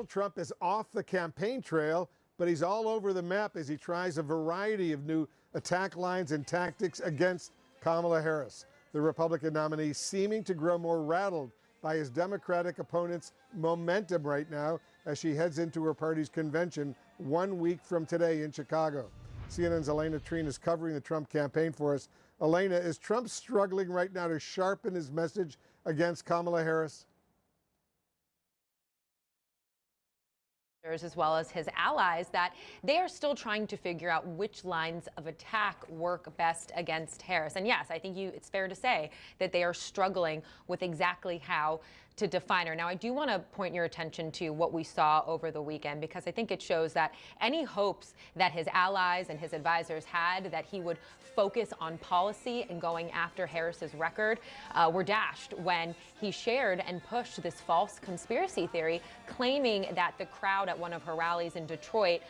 Donald Trump is off the campaign trail, but he's all over the map as he tries a variety of new attack lines and tactics against Kamala Harris, the Republican nominee, seeming to grow more rattled by his Democratic opponent's momentum right now as she heads into her party's convention 1 week from today in Chicago. CNN's Elena Treen is covering the Trump campaign for us. Elena, is Trump struggling right now to sharpen his message against Kamala Harris? As well as his allies, that they are still trying to figure out which lines of attack work best against Harris. And yes, I think it's fair to say that they are struggling with exactly how to define her. Now, I do want to point your attention to what we saw over the weekend, because I think it shows that any hopes that his allies and his advisors had that he would focus on policy and going after Harris's record were dashed when he shared and pushed this false conspiracy theory, claiming that the crowd at one of her rallies in Detroit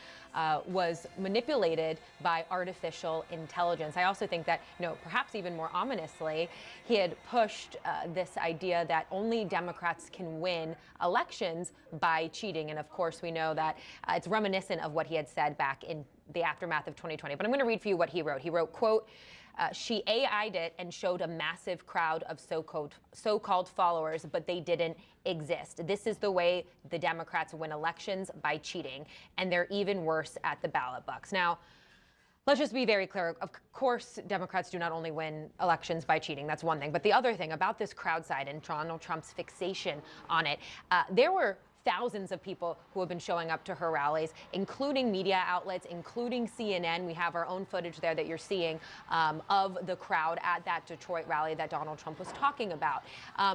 was manipulated by artificial intelligence. I also think that, perhaps even more ominously, he had pushed this idea that only Democrats can win elections by cheating. And of course, we know that it's reminiscent of what he had said back in the aftermath of 2020. But I'm going to read for you what he wrote. He wrote, quote, she AI'd it and showed a massive crowd of so-called followers, but they didn't exist. This is the way the Democrats win elections, by cheating, and they're even worse at the ballot box. Now, let's just be very clear. Of course, Democrats do not only win elections by cheating. That's one thing. But the other thing about this crowd side and Donald Trump's fixation on it, there were thousands of people who have been showing up to her rallies, including media outlets, including CNN. We have our own footage there that you're seeing of the crowd at that Detroit rally that Donald Trump was talking about.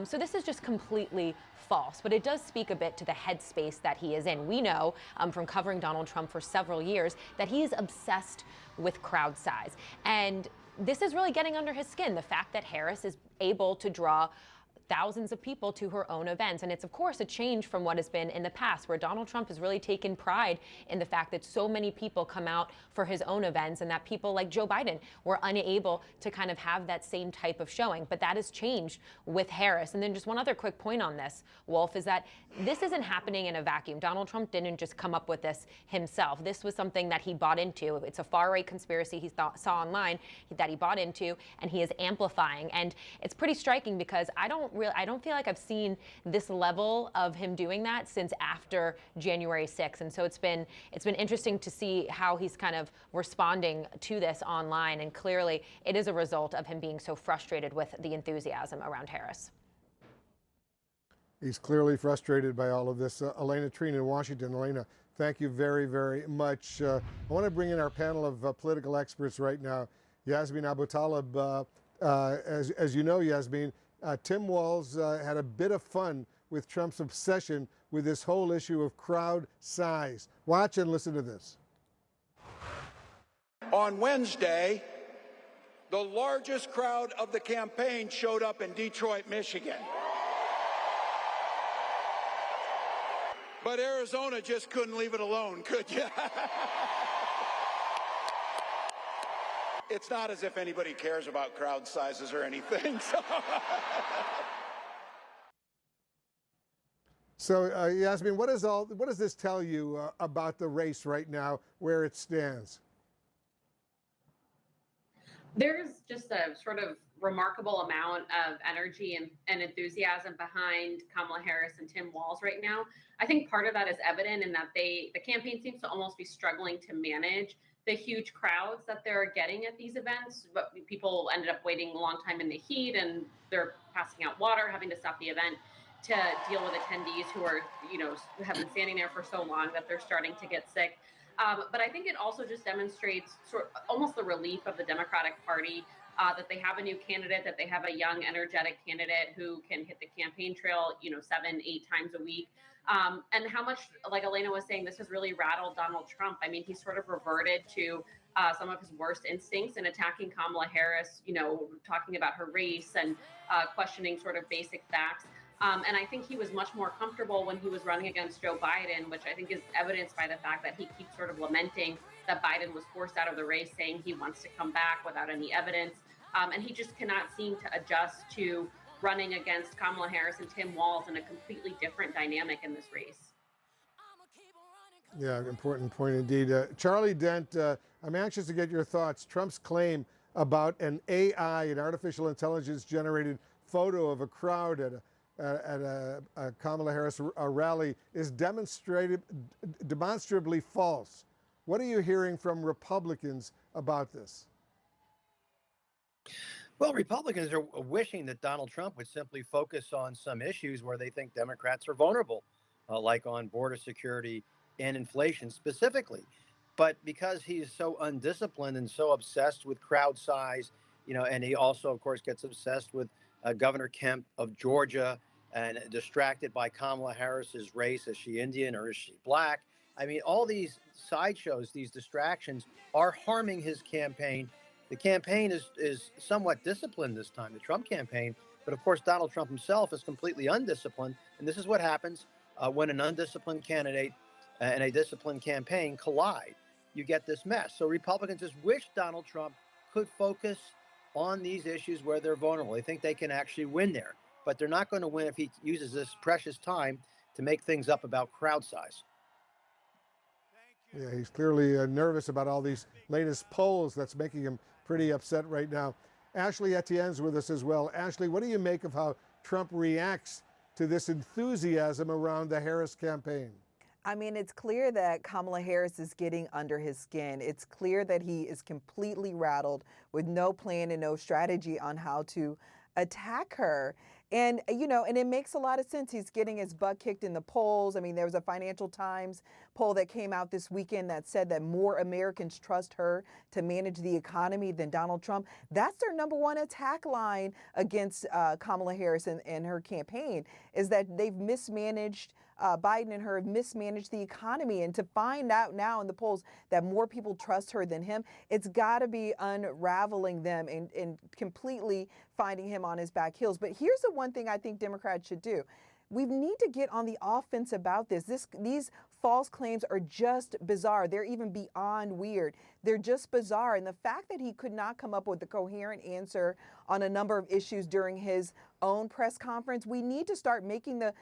So this is just completely false, but it does speak a bit to the headspace that he is in. We know from covering Donald Trump for several years that he is obsessed with crowd size. And this is really getting under his skin, the fact that Harris is able to draw thousands of people to her own events. And it's, of course, a change from what has been in the past, where Donald Trump has really taken pride in the fact that so many people come out for his own events, and that people like Joe Biden were unable to kind of have that same type of showing. But that has changed with Harris. And then just one other quick point on this, Wolf, is that this isn't happening in a vacuum. Donald Trump didn't just come up with this himself. This was something that he bought into. It's a far-right conspiracy he saw online that he bought into, and he is amplifying. And it's pretty striking, because I don't feel like I've seen this level of him doing that since after January 6th. And so it's been interesting to see how he's kind of responding to this online. And clearly it is a result of him being so frustrated with the enthusiasm around Harris. He's clearly frustrated by all of this. Elena Treen in Washington. Elena, thank you very, very much. I want to bring in our panel of political experts right now. Yasmin Abutaleb, as you know, Yasmin, Tim Walz had a bit of fun with Trump's obsession with this whole issue of crowd size. Watch and listen to this. On Wednesday, the largest crowd of the campaign showed up in Detroit, Michigan. But Arizona just couldn't leave it alone, could you? It's not as if anybody cares about crowd sizes or anything. So, Yasmin, what does this tell you about the race right now, where it stands? There's just a sort of remarkable amount of energy and enthusiasm behind Kamala Harris and Tim Walz right now. I think part of that is evident in that the campaign seems to almost be struggling to manage the huge crowds that they're getting at these events. But people ended up waiting a long time in the heat, and they're passing out water, having to stop the event to deal with attendees who are, have been standing there for so long that they're starting to get sick. But I think it also just demonstrates almost the relief of the Democratic Party that they have a new candidate, that they have a young, energetic candidate who can hit the campaign trail, 7-8 times a week. And how much, like Elena was saying, this has really rattled Donald Trump. I mean, he's sort of reverted to some of his worst instincts in attacking Kamala Harris, talking about her race and questioning sort of basic facts. And I think he was much more comfortable when he was running against Joe Biden, which I think is evidenced by the fact that he keeps sort of lamenting that Biden was forced out of the race, saying he wants to come back without any evidence. And he just cannot seem to adjust to running against Kamala Harris and Tim Walz in a completely different dynamic in this race. Yeah, important point indeed. Charlie Dent, I'm anxious to get your thoughts. Trump's claim about an AI, an artificial intelligence generated photo of a crowd at a Kamala Harris rally is demonstrably false. What are you hearing from Republicans about this? Well, Republicans are wishing that Donald Trump would simply focus on some issues where they think Democrats are vulnerable, like on border security and inflation specifically. But because he's so undisciplined and so obsessed with crowd size, and he also, of course, gets obsessed with Governor Kemp of Georgia and distracted by Kamala Harris's race. Is she Indian or is she black? I mean, all these sideshows, these distractions are harming his campaign. The campaign is somewhat disciplined this time, the Trump campaign. But of course, Donald Trump himself is completely undisciplined. And this is what happens when an undisciplined candidate and a disciplined campaign collide. You get this mess. So Republicans just wish Donald Trump could focus on these issues where they're vulnerable. They think they can actually win there. But they're not going to win if he uses this precious time to make things up about crowd size. Yeah, he's clearly nervous about all these latest polls. That's making him pretty upset right now. Ashley Etienne's with us as well. Ashley, what do you make of how Trump reacts to this enthusiasm around the Harris campaign? I mean, it's clear that Kamala Harris is getting under his skin. It's clear that he is completely rattled with no plan and no strategy on how to attack her. And, and it makes a lot of sense. He's getting his butt kicked in the polls. I mean, there was a Financial Times poll that came out this weekend that said that more Americans trust her to manage the economy than Donald Trump. That's their number one attack line against Kamala Harris and her campaign, is that they've mismanaged Biden and her have mismanaged the economy. And to find out now in the polls that more people trust her than him, it's got to be unraveling them and completely finding him on his back heels. But here's the one thing I think Democrats should do. We need to get on the offense about this. These false claims are just bizarre. They're even beyond weird. They're just bizarre. And the fact that he could not come up with a coherent answer on a number of issues during his own press conference, we need to start making the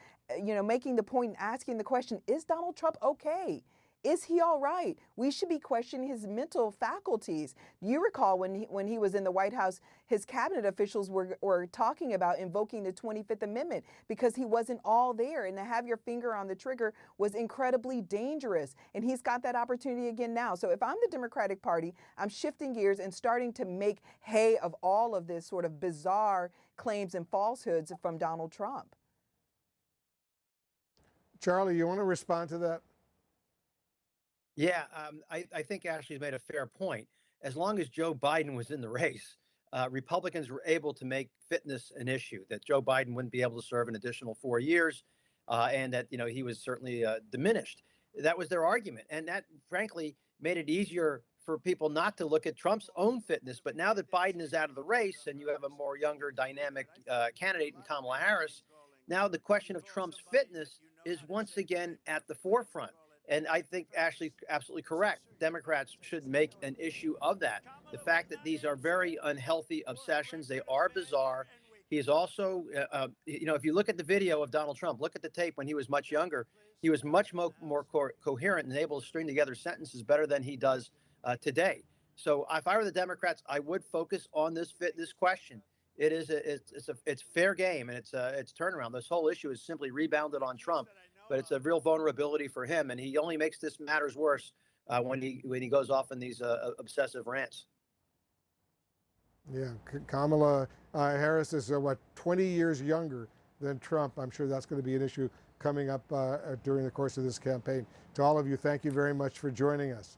point and asking the question, is Donald Trump okay? Is he all right? We should be questioning his mental faculties. You recall when he was in the White House, his cabinet officials were talking about invoking the 25th Amendment because he wasn't all there. And to have your finger on the trigger was incredibly dangerous. And he's got that opportunity again now. So if I'm the Democratic Party, I'm shifting gears and starting to make hay of all of this sort of bizarre claims and falsehoods from Donald Trump. Charlie, you want to respond to that? Yeah, I think Ashley's made a fair point. As long as Joe Biden was in the race, Republicans were able to make fitness an issue, that Joe Biden wouldn't be able to serve an additional 4 years, and that he was certainly diminished. That was their argument, and that frankly made it easier for people not to look at Trump's own fitness. But now that Biden is out of the race and you have a more younger, dynamic candidate in Kamala Harris, now the question of Trump's fitness is once again at the forefront. And I think Ashley's absolutely correct. Democrats should make an issue of that. The fact that these are very unhealthy obsessions, they are bizarre. He is also, if you look at the video of Donald Trump, look at the tape when he was much younger, he was much more coherent and able to string together sentences better than he does today. So if I were the Democrats, I would focus on this fitness question. It's fair game, and it's turnaround. This whole issue is simply rebounded on Trump. But it's a real vulnerability for him, and he only makes this matters worse when he goes off in these obsessive rants. Yeah, Kamala Harris is 20 years younger than Trump. I'm sure that's going to be an issue coming up during the course of this campaign. To all of you, thank you very much for joining us.